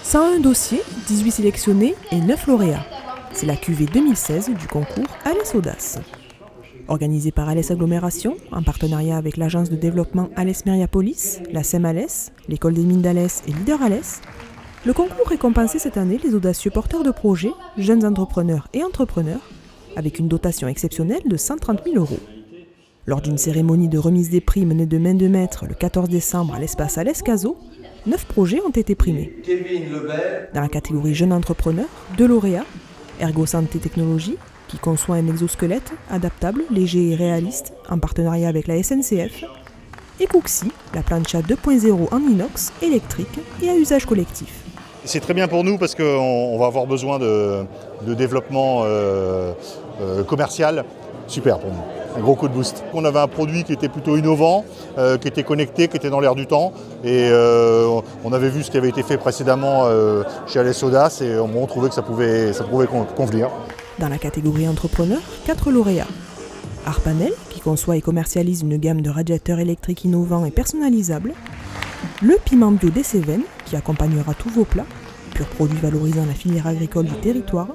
101 dossiers, 18 sélectionnés et 9 lauréats. C'est la cuvée 2016 du concours Alès Audace. Organisé par Alès Agglomération, en partenariat avec l'agence de développement Alès Mériapolis, la SEM Alès, l'école des mines d'Alès et Leader Alès, le concours récompensait cette année les audacieux porteurs de projets, jeunes entrepreneurs et entrepreneurs, avec une dotation exceptionnelle de 130 000 €. Lors d'une cérémonie de remise des prix menée de main de maître le 14 décembre à l'espace Alès Caso, 9 projets ont été primés. Dans la catégorie Jeunes entrepreneurs, 2 lauréats, Ergo Santé Technologies, qui conçoit un exosquelette adaptable, léger et réaliste, en partenariat avec la SNCF, et Cooxy, la plancha 2.0 en inox, électrique et à usage collectif. C'est très bien pour nous parce qu'on va avoir besoin de développement commercial. Super pour nous, un gros coup de boost. On avait un produit qui était plutôt innovant, qui était connecté, qui était dans l'air du temps. Et on avait vu ce qui avait été fait précédemment chez Alès Audace et on trouvait que ça pouvait convenir. Dans la catégorie entrepreneur, 4 lauréats. Arpanel, qui conçoit et commercialise une gamme de radiateurs électriques innovants et personnalisables. Le piment bio des Cévennes, qui accompagnera tous vos plats, pur produit valorisant la filière agricole du territoire.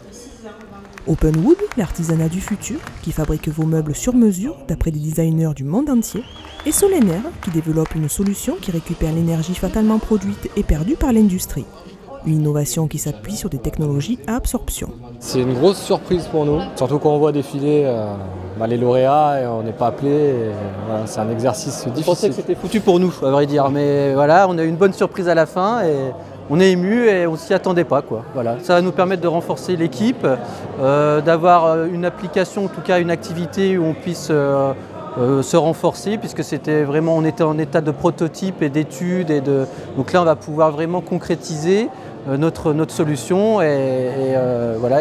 Openwood, l'artisanat du futur, qui fabrique vos meubles sur mesure d'après des designers du monde entier. Et Solenaire, qui développe une solution qui récupère l'énergie fatalement produite et perdue par l'industrie. Une innovation qui s'appuie sur des technologies à absorption. C'est une grosse surprise pour nous, surtout quand on voit défiler les lauréats et on n'est pas appelé. Voilà, c'est un exercice difficile. Je pensais que c'était foutu pour nous, à vrai dire, mais voilà, on a eu une bonne surprise à la fin et on est ému et on s'y attendait pas, quoi. Voilà. Ça va nous permettre de renforcer l'équipe, d'avoir une application, en tout cas une activité où on puisse se renforcer, puisque c'était vraiment, on était en état de prototype et d'études, donc là on va pouvoir vraiment concrétiser notre solution et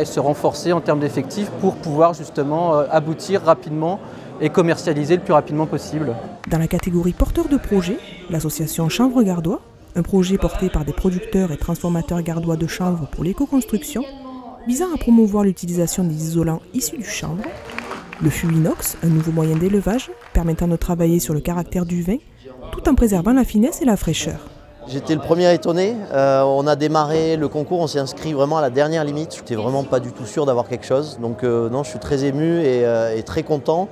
se renforcer en termes d'effectifs pour pouvoir justement aboutir rapidement et commercialiser le plus rapidement possible. Dans la catégorie porteurs de projets, l'association Chanvre Gardois, un projet porté par des producteurs et transformateurs gardois de chanvre pour l'éco-construction, visant à promouvoir l'utilisation des isolants issus du chanvre. Le fût inox, un nouveau moyen d'élevage permettant de travailler sur le caractère du vin, tout en préservant la finesse et la fraîcheur. J'étais le premier étonné. On a démarré le concours, on s'est inscrit vraiment à la dernière limite. Je n'étais vraiment pas du tout sûr d'avoir quelque chose. Donc non, je suis très ému et très content.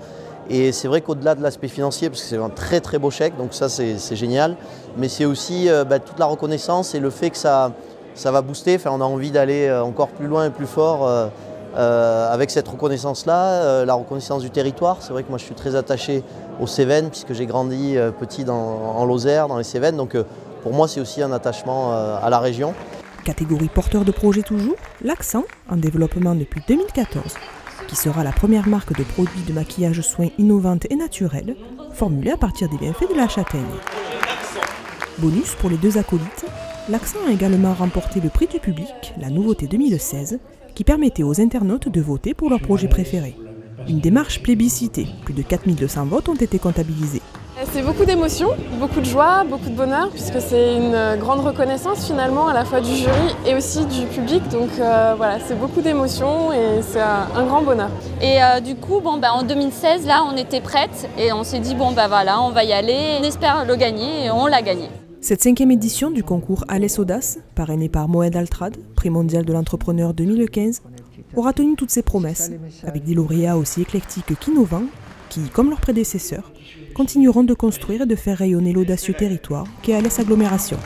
Et c'est vrai qu'au-delà de l'aspect financier, parce que c'est un très très beau chèque, donc ça c'est génial, mais c'est aussi toute la reconnaissance et le fait que ça va booster. Enfin, on a envie d'aller encore plus loin et plus fort avec cette reconnaissance-là, la reconnaissance du territoire. C'est vrai que moi je suis très attaché aux Cévennes, puisque j'ai grandi petit en Lozère, dans les Cévennes, donc pour moi c'est aussi un attachement à la région. Catégorie porteur de projet toujours, l'Accent, en développement depuis 2014. Qui sera la première marque de produits de maquillage soins innovante et naturelle, formulée à partir des bienfaits de la châtaigne. Bonus pour les 2 acolytes, l'Accent a également remporté le prix du public, la nouveauté 2016, qui permettait aux internautes de voter pour leur projet préféré. Une démarche plébiscitée, plus de 4200 votes ont été comptabilisés. C'est beaucoup d'émotions, beaucoup de joie, beaucoup de bonheur, puisque c'est une grande reconnaissance finalement à la fois du jury et aussi du public. Donc voilà, c'est beaucoup d'émotions et c'est un grand bonheur. Et du coup, en 2016, là, on était prête et on s'est dit, voilà, on va y aller, on espère le gagner et on l'a gagné. Cette 5e édition du concours Alès Audace, parrainée par Moed Altrad, prix mondial de l'entrepreneur 2015, aura tenu toutes ses promesses, avec des lauréats aussi éclectiques qu'innovants, qui, comme leurs prédécesseurs, continueront de construire et de faire rayonner l'audacieux territoire qu'est Alès Agglomération.